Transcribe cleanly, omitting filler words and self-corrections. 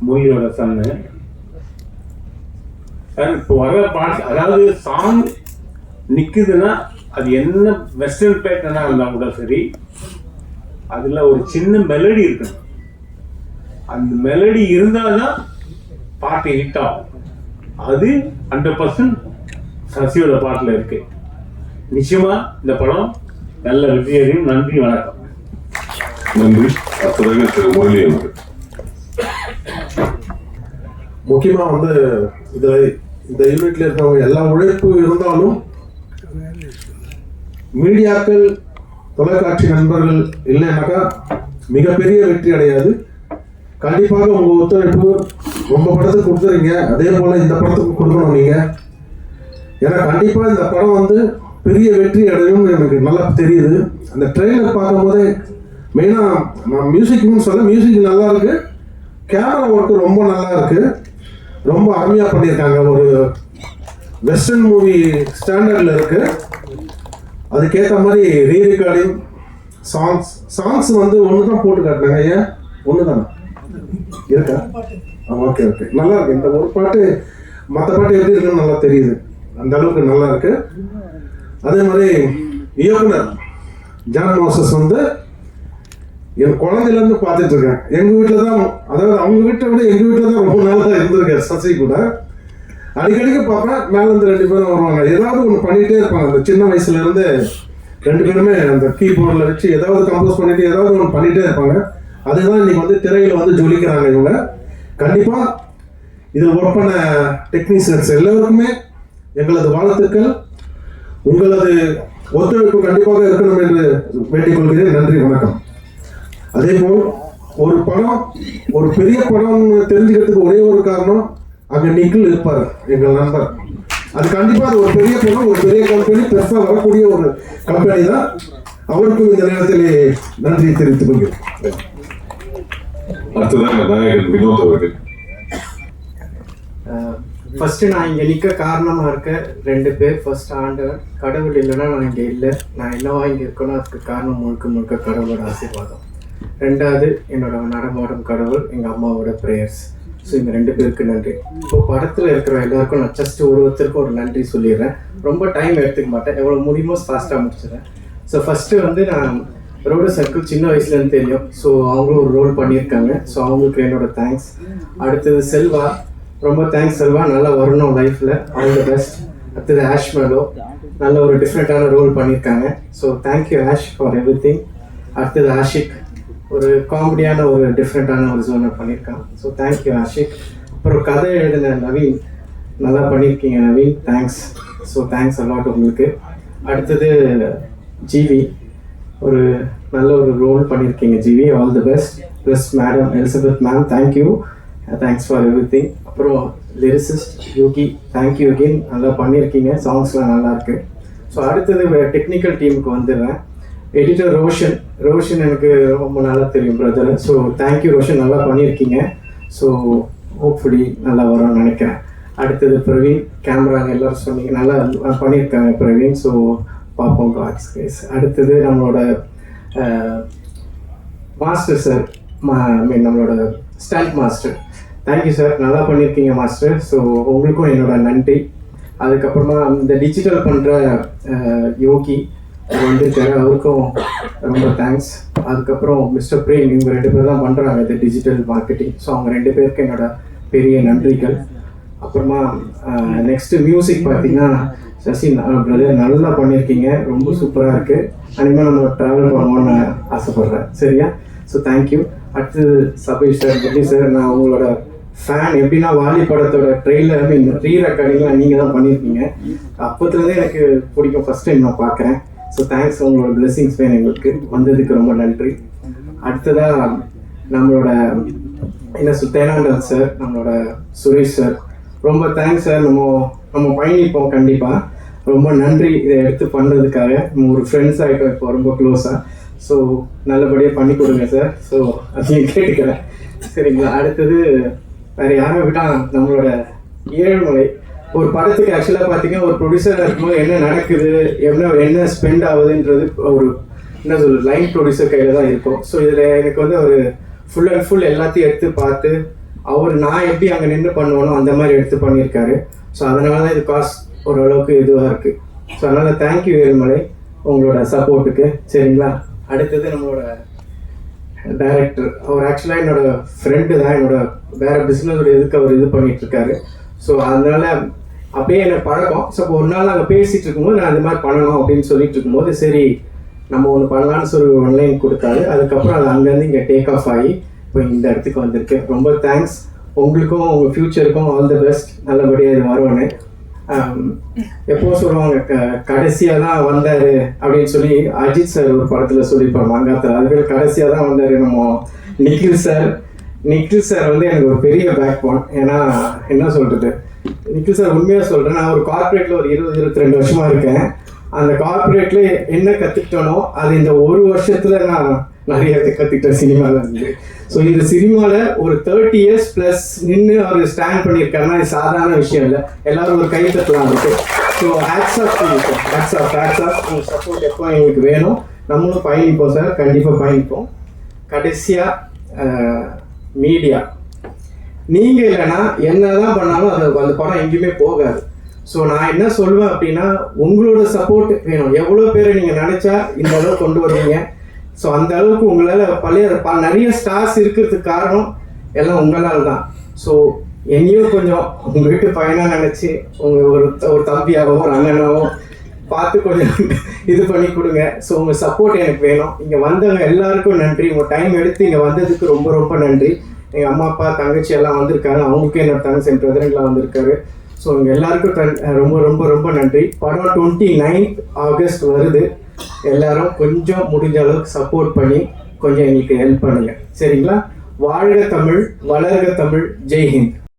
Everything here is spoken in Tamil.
மூவியோட சன்னு சார். இப்போ வர பாட்டு அதாவது சாங் நிற்குதுன்னா அது என்ன வெஸ்டர்ன் பேட்டர்னாக இருந்தால் கூட சரி, அதில் ஒரு சின்ன மெலடி இருக்கணும். அந்த மெலடி இருந்தால் தான் பாட்டு ஹிட் ஆகும். அது 100% சசியோட பாட்டில் இருக்கு. நிச்சயமா இந்த படம் நல்ல வெற்றியடையும். நன்றி, வணக்கம். நன்றி. அடுத்ததாக திரு முரளி அவர்கள். முக்கியமாக இந்த யூனிட்ல இருக்கிறவங்க எல்லா உழைப்பு இருந்தாலும் மீடியாக்கள், தொலைக்காட்சி நண்பர்கள் இல்லைனாக்கா மிகப்பெரிய வெற்றி அடையாது. கண்டிப்பாக உங்கள் ஒத்துழைப்பு ரொம்ப படத்துக்கு கொடுத்துறீங்க, அதே போல் இந்த படத்துக்கு கொடுக்கணும் நீங்கள். ஏன்னா கண்டிப்பாக இந்த படம் பெரிய வெற்றி அடையும்னு எனக்கு நல்லா தெரியுது. அந்த ட்ரெயிலர் பார்க்கும்போதே மெயினாக நான் மியூசிக்னு சொல்ல, மியூசிக் நல்லா இருக்கு, கேமரா ஒர்க்கு ரொம்ப நல்லா இருக்கு, ரொம்ப அருமையாக பண்ணியிருக்காங்க. ஒரு வெஸ்டர்ன் மூவி ஸ்டாண்டர்டில் இருக்கு. அதுக்கேற்ற மாதிரி ரீரெக்கார்டிங் சாங்ஸ் ஒன்று தான் போட்டு காட்டினாங்க. ஏன் ஒன்று தானே இருக்கா? ஓகே ஓகே, நல்லா இருக்கு. இந்த ஒரு பாட்டு மற்ற பாட்டு எப்படி இருக்குன்னு நல்லா தெரியுது. அந்த அளவுக்கு நல்லா இருக்கு. அதே மாதிரி இயக்குனர் ஜான் மோசஸ் என் குழந்தையிலேருந்து பார்த்துட்டு இருக்கேன். எங்கள் வீட்டில் தான், அதாவது அவங்க வீட்டை விட எங்கள் வீட்டில் தான் ரொம்ப நாளாக இருந்திருக்கேன். சசி கூட அடிக்கடிக்கு பார்ப்பேன். மேலேருந்து 2 பேரும் வருவாங்க, ஏதாவது ஒன்று பண்ணிகிட்டே இருப்பாங்க. அந்த சின்ன வயசுலேருந்து 2 பேருமே அந்த கீபோர்டில் வச்சு ஏதாவது கம்போஸ் பண்ணிட்டு ஏதாவது ஒன்று பண்ணிகிட்டே இருப்பாங்க. அதுதான் இன்னைக்கு திரையில் ஜொலிக்கிறாங்க இவங்க. கண்டிப்பாக இதில் ஒர்க் பண்ண டெக்னீஷியன்ஸ் எல்லோருக்குமே எங்களது வாழ்த்துக்கள். உங்களது ஒத்துழைப்பு கண்டிப்பாக இருக்கணும் என்று வேண்டிக் கொள்கிறேன். நன்றி, வணக்கம். அதே போல் ஒரு படம், ஒரு பெரிய படம் தெரிஞ்சுக்கிறதுக்கு ஒரே ஒரு காரணம், அங்கே நிக்கில் இருப்பார், எங்கள் நண்பர். அது கண்டிப்பாக அது ஒரு பெரிய படம், ஒரு பெரிய கம்பெனி, பெருசாக வரக்கூடிய ஒரு கம்பெனி தான். அவருக்கும் இந்த நேரத்திலே நன்றி தெரிவித்துக் கொள்கிறேன். அடுத்ததாக நாயகன் வினோத் அவர்கள். ஃபர்ஸ்ட் நான் இங்கே நிற்க காரணமாக இருக்க 2 பேர். ஃபர்ஸ்ட் ஆண்டவர், கடவுள் இல்லைன்னா நான் இங்கே இல்லை. நான் என்னவா இங்கே இருக்கணும், அதுக்கு காரணம் முழுக்க கடவுளோட ஆசீர்வாதம். 2வது என்னோட நடமாடும் கடவுள், எங்கள் அம்மாவோட ப்ரேயர்ஸ். ஸோ இந்த 2 பேருக்கு நன்றி. இப்போ படத்தில் இருக்கிற எல்லாருக்கும் நான் ஜஸ்ட் ஒருத்தருக்கும் ஒரு நன்றி சொல்லிடுறேன். ரொம்ப டைம் எடுத்துக்க மாட்டேன், எவ்வளோ முடியுமோ ஃபாஸ்ட்டாக முடிச்சிடுறேன். ஸோ ஃபஸ்ட்டு நான் ரோடு சர்க்கிள் சின்ன வயசுலேருந்து தெரியும். ஸோ அவங்களும் ஒரு ரோல் பண்ணியிருக்காங்க. ஸோ அவங்களுக்கு என்னோட தேங்க்ஸ். அடுத்தது செல்வா, ரொம்ப தேங்க்ஸ் செல்வா, நல்லா வரணும் லைஃப்பில், ஆல் தி பெஸ்ட். அடுத்தது ஆஷ் மேலோ, நல்ல ஒரு டிஃப்ரெண்ட்டான ரோல் பண்ணியிருக்காங்க. ஸோ தேங்க்யூ ஆஷ் ஃபார் எவ்ரி திங். அடுத்தது ஆஷிக், ஒரு காமெடியான ஒரு டிஃப்ரெண்ட்டான ஒரு ஜோனர் பண்ணியிருக்காங்க. So thank you Ashiq. அப்புறம் கதை எழுதின நவீன், நல்லா பண்ணியிருக்கீங்க Naveen, thanks. So thanks a lot உங்களுக்கு. அடுத்தது ஜிவி, ஒரு நல்ல ஒரு ரோல் பண்ணியிருக்கீங்க GV, all the best. Plus madam Elizabeth ma'am, thank you, thanks for எவ்ரி திங். அப்புறம் லிரிசிஸ்ட் யோகி, தேங்க்யூ அகெயின், நல்லா பண்ணியிருக்கீங்க, சாங்ஸ்லாம் நல்லா இருக்கு. ஸோ அடுத்தது டெக்னிக்கல் டீமுக்கு வந்துடுறேன். எடிட்டர் ரோஷன் எனக்கு ரொம்ப நல்லா தெரியும் பிரதர். ஸோ தேங்க்யூ ரோஷன், நல்லா பண்ணியிருக்கீங்க. ஸோ ஹோப்ஃபுல்லி நல்லா வரும்னு நினைக்கிறேன். அடுத்தது பிரவீன், கேமரா எல்லோரும் சொன்னீங்க, நல்லா பண்ணியிருக்காங்க பிரவீன். ஸோ பார்ப்போம் காட்ஸ் கேஸ். அடுத்தது நம்மளோட மாஸ்டர் சார், நம்மளோட ஸ்டண்ட் மாஸ்டர், தேங்க்யூ சார், நல்லா பண்ணியிருக்கீங்க மாஸ்டர். ஸோ உங்களுக்கும் என்னோட நன்றி. அதுக்கப்புறமா இந்த டிஜிட்டல் பண்ணுற யோகி வந்திருக்காரு, அவருக்கும் ரொம்ப தேங்க்ஸ். அதுக்கப்புறம் மிஸ்டர் பிரேம், இவங்க 2 பேர் தான் பண்ணுறாங்க இந்த டிஜிட்டல் மார்க்கெட்டிங். ஸோ அவங்க 2 பேருக்கு என்னோட பெரிய நன்றிகள். அப்புறமா நெக்ஸ்ட்டு மியூசிக் பார்த்தீங்கன்னா சசி பிரதர், நல்லா பண்ணியிருக்கீங்க, ரொம்ப சூப்பராக இருக்குது. அனிமேல் நம்ம ட்ராவல் பண்ணணும்னு ஆசைப்பட்றேன், சரியா? So thank you. அடுத்தது சபீஷ் சார், புட்டி சார், நான் உங்களோட ஃபேன். எப்படின்னா வாலி படத்தோட ட்ரெயிலர் ரீ ரெக்கார்டிங்லாம் நீங்கள் தான் பண்ணியிருக்கீங்க. அப்போத்துலேருந்தே எனக்கு பிடிக்கும், ஃபஸ்ட் டைம் நான் பார்க்குறேன். ஸோ தேங்க்ஸ், உங்களோட பிளெஸிங்ஸ் வேணும் எங்களுக்கு, வந்ததுக்கு ரொம்ப நன்றி. அடுத்ததாக நம்மளோட தேனாண்டல் சார், நம்மளோட சுரேஷ் சார், ரொம்ப தேங்க்ஸ் சார். நம்ம பயணிப்போம் கண்டிப்பாக, ரொம்ப நன்றி இதை எடுத்து பண்ணுறதுக்காக. நம்ம ஒரு ஃப்ரெண்ட்ஸ் ஆகிட்டோம் இப்போ, ரொம்ப க்ளோஸாக. ஸோ நல்லபடியாக பண்ணி கொடுங்க சார். ஸோ அதையும் கேட்டுக்கிறேன், சரிங்களா? அடுத்தது வேறு யாரை விட்டால் நம்மளோட ஏழுமலை, ஒரு படத்துக்கு ஆக்சுவலாக பார்த்தீங்கன்னா ஒரு ப்ரொடியூசராக இருக்கும்போது என்ன நடக்குது, என்ன ஸ்பெண்ட் ஆகுதுன்றது ஒரு என்ன சொல்கிறது லைன் ப்ரொடியூசர் கையில் தான் இருக்கும். ஸோ இதில் எனக்கு ஒரு ஃபுல் அண்ட் ஃபுல் எல்லாத்தையும் எடுத்து பார்த்து நான் எப்படி அங்கே நின்று பண்ணுவேனோ அந்த மாதிரி எடுத்து பண்ணியிருக்காரு. ஸோ அதனால தான் இது காஸ்ட் ஓரளவுக்கு இதுவாக இருக்குது. ஸோ அதனால் தேங்க்யூ வேலுமலை உங்களோட சப்போர்ட்டுக்கு. சரிங்களா? அடுத்தது நம்மளோட டைரக்டர். அவர் ஆக்சுவலாக என்னோட ஃப்ரெண்டு தான். என்னோட வேறு பிஸ்னஸோட இதுக்கு அவர் இது பண்ணிகிட்ருக்காரு. ஸோ அதனால அப்படியே எனக்கு பழக்கம். ஸோ ஒரு நாள் நாங்கள் பேசிகிட்டு இருக்கும்போது நான் இந்த மாதிரி பண்ணணும் அப்படின்னு சொல்லிட்டு இருக்கும்போது சரி நம்ம ஒன்று பண்ணலான்னு சொல்லி ஒன்லைன் கொடுத்தாரு. அதுக்கப்புறம் அது அங்கேருந்து இங்கே டேக் ஆஃப் ஆகி இப்போ இந்த இடத்துக்கு வந்திருக்கு. ரொம்ப தேங்க்ஸ். உங்களுக்கும் உங்கள் ஃப்யூச்சருக்கும் ஆல் தி பெஸ்ட். நல்லபடியாக இது வரும்னு. எப்போ சொல்லுவாங்க கடைசியாக தான் வந்தார் அப்படின்னு சொல்லி அஜித் சார் ஒரு படத்தில் சொல்லியிருப்பார் மங்காத்தில். அதுக்கு கடைசியாக தான் வந்தார் நம்ம நிக்கில் சார். நிக்கில் சார் வந்து எனக்கு ஒரு பெரிய பேக் போன். ஏன்னா என்ன சொல்கிறது, நிக்கில் சார் உண்மையாக சொல்கிறேன், நான் ஒரு கார்பரேட்டில் ஒரு 20-22 வருஷமாக இருக்கேன். அந்த கார்பரேட்டில் என்ன கற்றுக்கிட்டனோ அது இந்த ஒரு வருஷத்தில் நான் நிறைய கற்றுக்கிட்டேன் சினிமாவில் இருந்து. ஸோ இந்த சினிமாவில் ஒரு 30 years ப்ளஸ் நின்று அவர் ஸ்டாண்ட் பண்ணியிருக்காருன்னா இது சாதாரண விஷயம் இல்லை. எல்லாரும் ஒரு கை தட்டலாம் இருக்கு. ஸோ ஹேட்ஸ் ஆஃப் உங்கள் சப்போர்ட் எப்போ எங்களுக்கு வேணும். நம்மளும் பயணிப்போம் சார், கண்டிப்பாக பயணிப்போம். கடைசியாக மீடியா நீங்கள் இல்லைன்னா என்ன தான் பண்ணாலும் அது அந்த படம் எங்கேயுமே போகாது. ஸோ நான் என்ன சொல்லுவேன் அப்படின்னா உங்களோட சப்போர்ட் வேணும். எவ்வளோ பேரை நீங்கள் நினச்சா இந்த அளவு கொண்டு வருவீங்க. ஸோ அந்த அளவுக்கு உங்களால் நிறைய ஸ்டார்ஸ் இருக்கிறதுக்கு காரணம் எல்லாம் உங்களால் தான். ஸோ என்னையும் கொஞ்சம் உங்கள் வீட்டு பையனாக நினச்சி உங்கள் ஒரு தம்பியாகவோ ஒரு அண்ணனாவோ பார்த்து கொஞ்சம் இது பண்ணி கொடுங்க. ஸோ உங்கள் சப்போர்ட் எனக்கு வேணும். இங்கே வந்தவங்க எல்லாருக்கும் நன்றி. உங்கள் டைம் எடுத்து இங்கே வந்ததுக்கு ரொம்ப ரொம்ப நன்றி. எங்கள் அம்மா அப்பா தங்கச்சி எல்லாம் வந்திருக்காங்க. அவங்களுக்கும் என்னோட தங்கச்சி என் பிரதரெல்லாம் வந்திருக்காரு. ஸோ இங்கே எல்லாருக்கும் ரொம்ப ரொம்ப ரொம்ப நன்றி. படம் 29th August வருது. எல்லாரும் கொஞ்சம் முடிஞ்ச அளவுக்கு சப்போர்ட் பண்ணி கொஞ்சம் எங்களுக்கு ஹெல்ப் பண்ணுங்க. சரிங்களா? வாழ்க தமிழ், வளர்க தமிழ். ஜெய் ஹிந்த்.